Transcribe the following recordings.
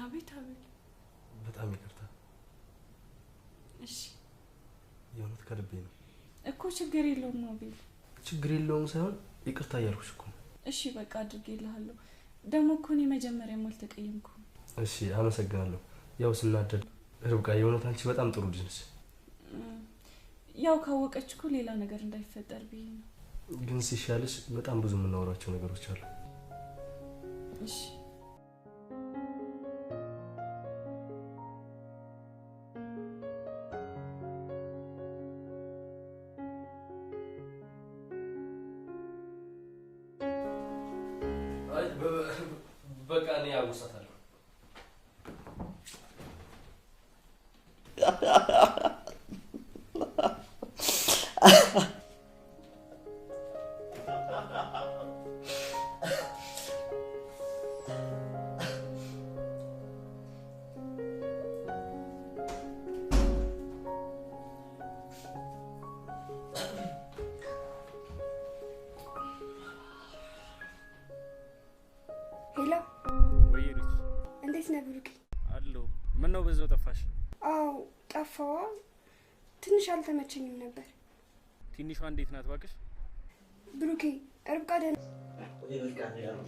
አቤት አቤት በጣም ይቅርታ እሺ የሆነት ከልቤ ነው እኮ ችግር የለውም አቤል ችግር የለውም ሳይሆን ይቅርታ እያልኩሽ እኮ እሺ በቃ አድርጌልሃለሁ ደግሞ እኮ እኔ መጀመሪያ አልተቀየምኩም እሺ አመሰግናለሁ ያው ስናደድ ርብቃ የሆነት አንቺ በጣም ጥሩ ልጅ ነሽ ያው ካወቀች እኮ ሌላ ነገር እንዳይፈጠር ብዬ ነው ግን ሲሻልሽ በጣም ብዙ የምናወራቸው ነገሮች አሉ እሺ በቃ እኔ አውሳታለሁ ሄሎ ወይሪች እንዴት ነህ ብሩኬ? አሎ ምን ነው በዛው ጠፋሽ? አው ጠፋዋ ትንሽ አልተመቸኝም ነበር። ትንሿ እንዴት ናት ባክሽ? ብሩኬ ርብቃ ደህና ርብቃ ነው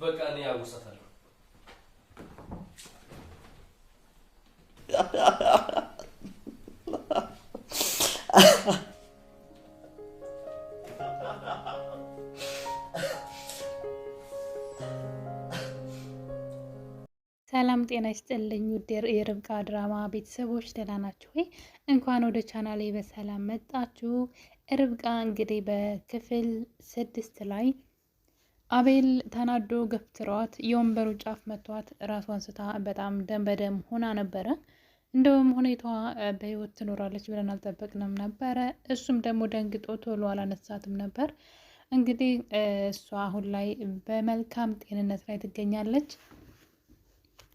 በቃ እኔ አውሳታለሁ ሰላም ጤና ይስጥልኝ ውድ የርብቃ ድራማ ቤተሰቦች ደህና ናችሁ ወይ? እንኳን ወደ ቻናሌ በሰላም መጣችሁ። ርብቃ እንግዲህ በክፍል 6 ላይ አቤል ተናዶ ገፍትሯት የወንበሩ ጫፍ መቷት ራሷን ስታ በጣም ደም በደም ሆና ነበረ። እንደውም ሁኔታዋ በህይወት ትኖራለች ብለን አልጠበቅንም ነበረ። እሱም ደግሞ ደንግጦ ቶሎ አላነሳትም ነበር። እንግዲህ እሷ አሁን ላይ በመልካም ጤንነት ላይ ትገኛለች።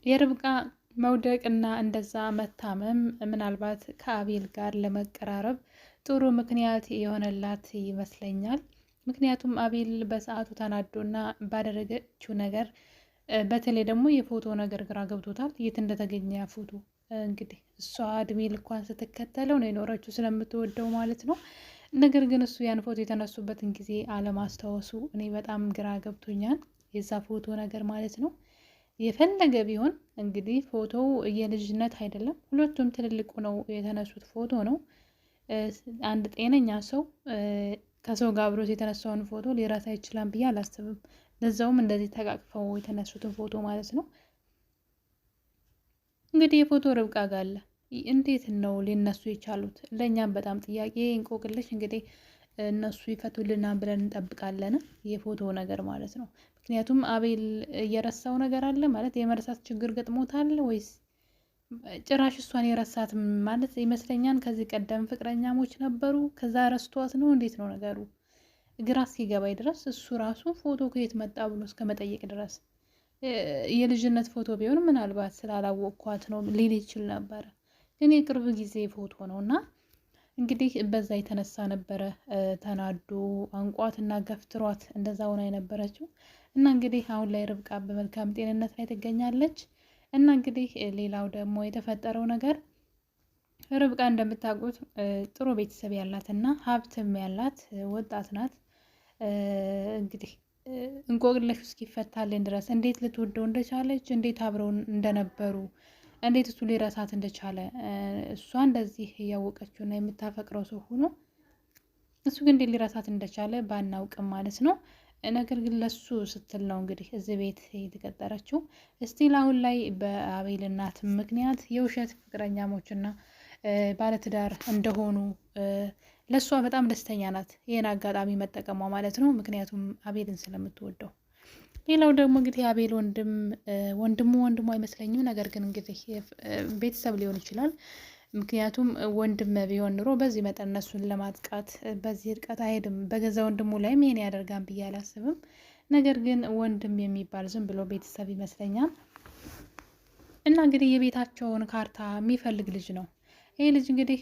የርብቃ መውደቅ እና እንደዛ መታመም ምናልባት ከአቤል ጋር ለመቀራረብ ጥሩ ምክንያት የሆነላት ይመስለኛል። ምክንያቱም አቤል በሰዓቱ ተናዶና ባደረገችው ነገር በተለይ ደግሞ የፎቶ ነገር ግራ ገብቶታል። የት እንደተገኘ ያ ፎቶ እንግዲህ እሷ እድሜ ልኳን ስትከተለው ነው የኖረችው ስለምትወደው ማለት ነው። ነገር ግን እሱ ያን ፎቶ የተነሱበትን ጊዜ አለማስታወሱ እኔ በጣም ግራ ገብቶኛል። የዛ ፎቶ ነገር ማለት ነው። የፈለገ ቢሆን እንግዲህ ፎቶው የልጅነት አይደለም። ሁለቱም ትልልቁ ነው የተነሱት ፎቶ ነው። አንድ ጤነኛ ሰው ከሰው ጋር አብሮት የተነሳውን ፎቶ ሊረሳ ይችላል ብዬ አላስብም። ለዛውም እንደዚህ ተቃቅፈው የተነሱትን ፎቶ ማለት ነው። እንግዲህ የፎቶ ርብቃ ጋር አለ። እንዴት ነው ሊነሱ የቻሉት? ለእኛም በጣም ጥያቄ እንቆቅልሽ። እንግዲህ እነሱ ይፈቱልና ብለን እንጠብቃለን። የፎቶ ነገር ማለት ነው። ምክንያቱም አቤል የረሳው ነገር አለ ማለት የመርሳት ችግር ገጥሞታል ወይስ ጭራሽ እሷን የረሳት ማለት ይመስለኛል። ከዚህ ቀደም ፍቅረኛሞች ነበሩ፣ ከዛ ረስቷት ነው። እንዴት ነው ነገሩ? ግራ እስኪገባኝ ድረስ እሱ ራሱ ፎቶ ከየት መጣ ብሎ እስከ መጠየቅ ድረስ የልጅነት ፎቶ ቢሆን ምናልባት ስላላወቅኳት ነው ሊል ይችል ነበረ። ግን የቅርብ ጊዜ ፎቶ ነው እና እንግዲህ በዛ የተነሳ ነበረ ተናዶ አንቋት እና ገፍትሯት እንደዛ ሆና የነበረችው እና እንግዲህ አሁን ላይ ርብቃ በመልካም ጤንነት ላይ ትገኛለች። እና እንግዲህ ሌላው ደግሞ የተፈጠረው ነገር ርብቃ እንደምታውቁት ጥሩ ቤተሰብ ያላት እና ሀብትም ያላት ወጣት ናት። እንግዲህ እንቆቅልሽ እስኪፈታልን ድረስ እንዴት ልትወደው እንደቻለች፣ እንዴት አብረው እንደነበሩ፣ እንዴት እሱ ሊረሳት እንደቻለ እሷ እንደዚህ እያወቀችውና የምታፈቅረው ሰው ሆኖ እሱ ግን እንዴት ሊረሳት እንደቻለ ባናውቅም ማለት ነው። ነገር ግን ለሱ ስትል ነው እንግዲህ እዚህ ቤት የተቀጠረችው። እስቲል አሁን ላይ በአቤል እናት ምክንያት የውሸት ፍቅረኛሞችና ባለትዳር እንደሆኑ ለሷ በጣም ደስተኛ ናት። ይሄን አጋጣሚ መጠቀሟ ማለት ነው። ምክንያቱም አቤልን ስለምትወደው። ሌላው ደግሞ እንግዲህ አቤል ወንድሙ አይመስለኝም። ነገር ግን እንግዲህ ቤተሰብ ሊሆን ይችላል። ምክንያቱም ወንድም ቢሆን ኑሮ በዚህ መጠን እነሱን ለማጥቃት በዚህ እርቀት አይሄድም። በገዛ ወንድሙ ላይም ይሄን ያደርጋን ብዬ አላስብም። ነገር ግን ወንድም የሚባል ዝም ብሎ ቤተሰብ ይመስለኛል። እና እንግዲህ የቤታቸውን ካርታ የሚፈልግ ልጅ ነው። ይህ ልጅ እንግዲህ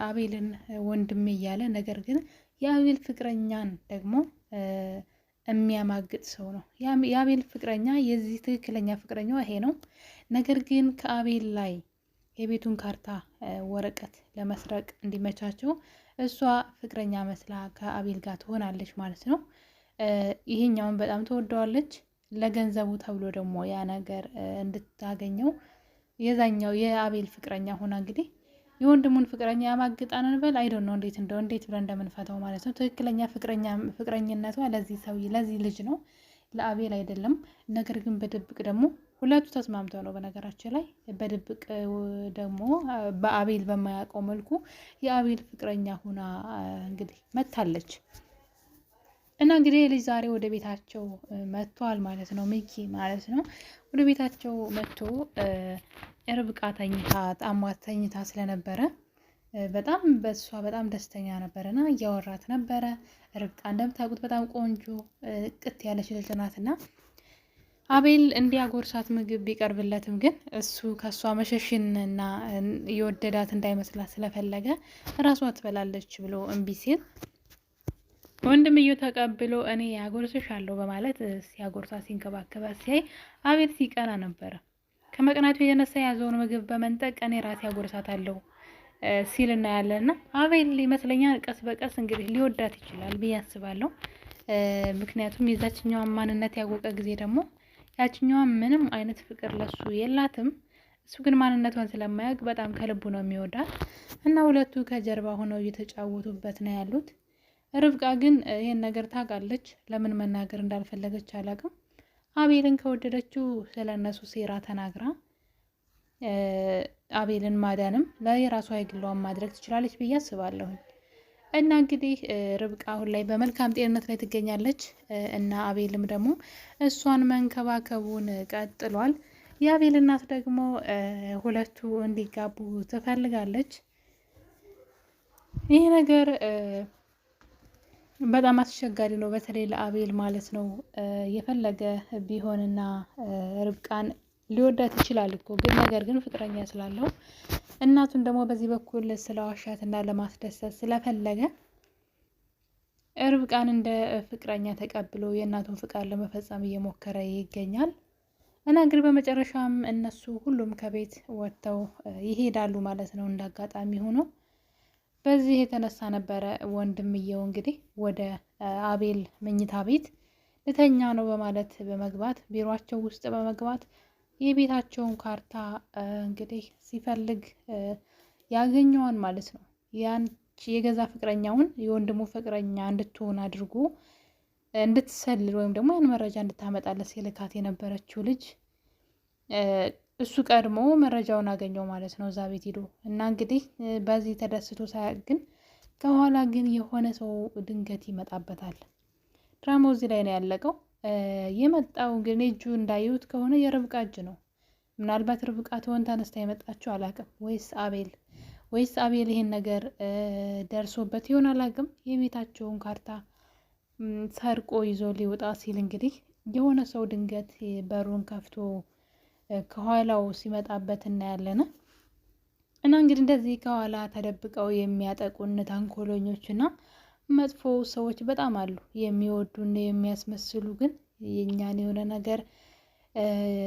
አቤልን ወንድሜ እያለ ነገር ግን የአቤል ፍቅረኛን ደግሞ የሚያማግጥ ሰው ነው። የአቤል ፍቅረኛ የዚህ ትክክለኛ ፍቅረኛው ይሄ ነው። ነገር ግን ከአቤል ላይ የቤቱን ካርታ ወረቀት ለመስረቅ እንዲመቻቸው እሷ ፍቅረኛ መስላ ከአቤል ጋር ትሆናለች ማለት ነው። ይሄኛውን በጣም ትወደዋለች። ለገንዘቡ ተብሎ ደግሞ ያ ነገር እንድታገኘው የዛኛው የአቤል ፍቅረኛ ሆና እንግዲህ የወንድሙን ፍቅረኛ ያማግጣን እንበል አይዶን ነው እንዴት ብለን እንደምንፈታው ማለት ነው። ትክክለኛ ፍቅረኝነቷ ለዚህ ሰው ለዚህ ልጅ ነው፣ ለአቤል አይደለም። ነገር ግን በድብቅ ደግሞ ሁለቱ ተስማምተው ነው። በነገራችን ላይ በድብቅ ደግሞ በአቤል በማያውቀው መልኩ የአቤል ፍቅረኛ ሆና እንግዲህ መታለች። እና እንግዲህ ልጅ ዛሬ ወደ ቤታቸው መጥቷል ማለት ነው። ሚኪ ማለት ነው ወደ ቤታቸው መጥቶ ርብቃ ተኝታ ስለነበረ በጣም በሷ በጣም ደስተኛ ነበረና እያወራት ነበረ። ርብቃ እንደምታውቁት በጣም ቆንጆ ቅጥ ያለች ልጅ ናትና አቤል እንዲያጎርሳት ምግብ ቢቀርብለትም ግን እሱ ከሷ መሸሽንና የወደዳት እንዳይመስላት ስለፈለገ ራሷ ትበላለች ብሎ እምቢ ሲል ወንድምየው ተቀብሎ እኔ ያጎርስሻለሁ በማለት ሲያጎርሳት ሲንከባከባት ሲያይ አቤል ሲቀና ነበረ። ከመቅናቱ የተነሳ ያዘውን ምግብ በመንጠቅ እኔ ራሴ ያጎርሳታለሁ ሲል እናያለንና አቤል ይመስለኛል ቀስ በቀስ እንግዲህ ሊወዳት ይችላል ብዬ አስባለሁ። ምክንያቱም የዛችኛዋን ማንነት ያወቀ ጊዜ ደግሞ ያችኛዋን ምንም አይነት ፍቅር ለሱ የላትም። እሱ ግን ማንነቷን ስለማያውቅ በጣም ከልቡ ነው የሚወዳት እና ሁለቱ ከጀርባ ሆነው እየተጫወቱበት ነው ያሉት። ርብቃ ግን ይሄን ነገር ታውቃለች። ለምን መናገር እንዳልፈለገች አላውቅም። አቤልን ከወደደችው ስለነሱ ሴራ ተናግራ አቤልን ማዳንም ለየራሷ የግሏን ማድረግ ትችላለች ብዬ አስባለሁ። እና እንግዲህ ርብቃ አሁን ላይ በመልካም ጤንነት ላይ ትገኛለች እና አቤልም ደግሞ እሷን መንከባከቡን ቀጥሏል። የአቤል እናት ደግሞ ሁለቱ እንዲጋቡ ትፈልጋለች። ይህ ነገር በጣም አስቸጋሪ ነው፣ በተለይ ለአቤል ማለት ነው። የፈለገ ቢሆንና ርብቃን ሊወዳት ይችላል እኮ ግን ነገር ግን ፍቅረኛ ስላለው እናቱን ደግሞ በዚህ በኩል ስለዋሻትና ለማስደሰት ስለፈለገ ርብቃን እንደ ፍቅረኛ ተቀብሎ የእናቱን ፍቃድ ለመፈጸም እየሞከረ ይገኛል። እና እንግዲህ በመጨረሻም እነሱ ሁሉም ከቤት ወጥተው ይሄዳሉ ማለት ነው። እንዳጋጣሚ ሆኖ በዚህ የተነሳ ነበረ ወንድምየው እንግዲህ ወደ አቤል መኝታ ቤት ልተኛ ነው በማለት በመግባት ቢሮአቸው ውስጥ በመግባት የቤታቸውን ካርታ እንግዲህ ሲፈልግ ያገኘዋል ማለት ነው። ያንቺ የገዛ ፍቅረኛውን የወንድሙ ፍቅረኛ እንድትሆን አድርጎ እንድትሰልል ወይም ደግሞ ያን መረጃ እንድታመጣለት ሲልካት የነበረችው ልጅ እሱ ቀድሞ መረጃውን አገኘው ማለት ነው እዛ ቤት ሄዶ እና እንግዲህ በዚህ ተደስቶ ሳያውቅ ግን ከኋላ ግን የሆነ ሰው ድንገት ይመጣበታል። ድራማው እዚህ ላይ ነው ያለቀው። የመጣው ግን እጁ እንዳዩት ከሆነ የርብቃ እጅ ነው። ምናልባት ርብቃ ትሆን ተነስታ የመጣችው አላውቅም፣ ወይስ አቤል ይሄን ነገር ደርሶበት ይሆን አላውቅም። የቤታቸውን ካርታ ሰርቆ ይዞ ሊወጣ ሲል እንግዲህ የሆነ ሰው ድንገት በሩን ከፍቶ ከኋላው ሲመጣበት እናያለን። እና እንግዲህ እንደዚህ ከኋላ ተደብቀው የሚያጠቁን ተንኮለኞች እና መጥፎ ሰዎች በጣም አሉ። የሚወዱን የሚያስመስሉ ግን የእኛን የሆነ ነገር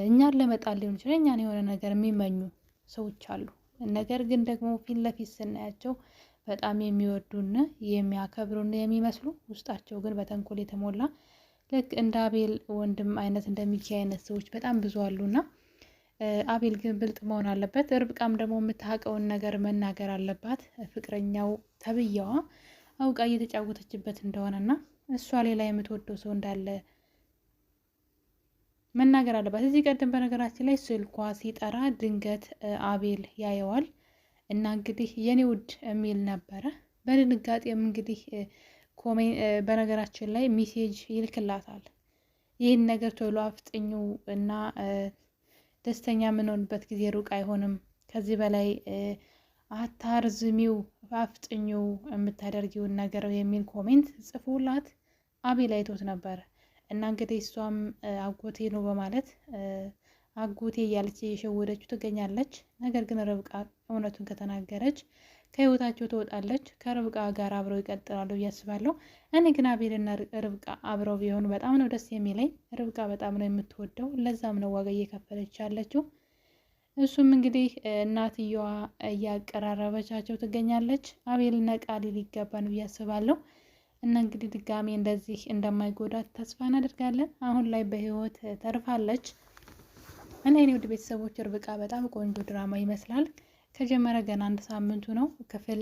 እኛን ለመጣል ሊሆን ይችላል እኛን የሆነ ነገር የሚመኙ ሰዎች አሉ። ነገር ግን ደግሞ ፊት ለፊት ስናያቸው በጣም የሚወዱን የሚያከብሩን የሚመስሉ ውስጣቸው ግን በተንኮል የተሞላ ልክ እንደ አቤል ወንድም አይነት እንደ ሚኪ አይነት ሰዎች በጣም ብዙ አሉና አቤል ግን ብልጥ መሆን አለበት። ርብቃም ደግሞ የምታውቀውን ነገር መናገር አለባት። ፍቅረኛው ተብያዋ አውቃ እየተጫወተችበት እንደሆነና እሷ ሌላ የምትወደው ሰው እንዳለ መናገር አለባት። እዚህ ቀደም በነገራችን ላይ ስልኳ ሲጠራ ድንገት አቤል ያየዋል እና እንግዲህ የኔ ውድ የሚል ነበረ። በድንጋጤም እንግዲህ በነገራችን ላይ ሜሴጅ ይልክላታል። ይህን ነገር ቶሎ አፍጥኙ እና ደስተኛ የምንሆንበት ጊዜ ሩቅ አይሆንም። ከዚህ በላይ አታርዝሚው፣ አፍጥኚው የምታደርጊውን ነገር የሚል ኮሜንት ጽፎላት አቤል አይቶት ነበር። እና እንግዲህ እሷም አጎቴ ነው በማለት አጎቴ እያለች የሸወደችው ትገኛለች። ነገር ግን ርብቃ እውነቱን ከተናገረች ከህይወታቸው ትወጣለች። ከርብቃ ጋር አብረው ይቀጥላሉ ብዬ አስባለሁ። እኔ ግን አቤልና ርብቃ አብረው ቢሆኑ በጣም ነው ደስ የሚለኝ። ርብቃ በጣም ነው የምትወደው። ለዛም ነው ዋጋ እየከፈለች ያለችው። እሱም እንግዲህ እናትየዋ እያቀራረበቻቸው ትገኛለች። አቤልና ቃል ሊገባን ብዬ አስባለሁ። እና እንግዲህ ድጋሜ እንደዚህ እንደማይጎዳት ተስፋ እናደርጋለን። አሁን ላይ በህይወት ተርፋለች። እና የኔ ውድ ቤተሰቦች ርብቃ በጣም ቆንጆ ድራማ ይመስላል። ከጀመረ ገና 1 ሳምንቱ ነው። ክፍል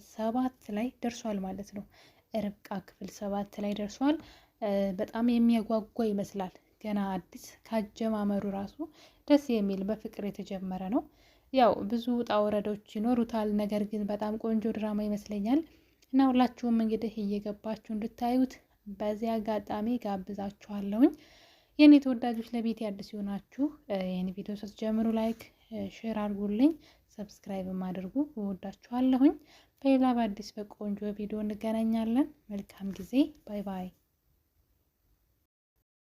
7 ላይ ደርሷል ማለት ነው። ርብቃ ክፍል 7 ላይ ደርሷል። በጣም የሚያጓጓ ይመስላል። ገና አዲስ ካጀማመሩ ራሱ ደስ የሚል በፍቅር የተጀመረ ነው። ያው ብዙ ውጣ ውረዶች ይኖሩታል። ነገር ግን በጣም ቆንጆ ድራማ ይመስለኛል። እና ሁላችሁም እንግዲህ እየገባችሁ እንድታዩት በዚህ አጋጣሚ ጋብዛችኋለሁኝ። የኔ ተወዳጆች ለቤት አዲስ ይሆናችሁ ይህን ቪዲዮ ስትጀምሩ ላይክ ሼር አድርጉልኝ፣ ሰብስክራይብ አድርጉ። እወዳችኋለሁኝ። በሌላ በአዲስ በቆንጆ ቪዲዮ እንገናኛለን። መልካም ጊዜ። ባይ ባይ።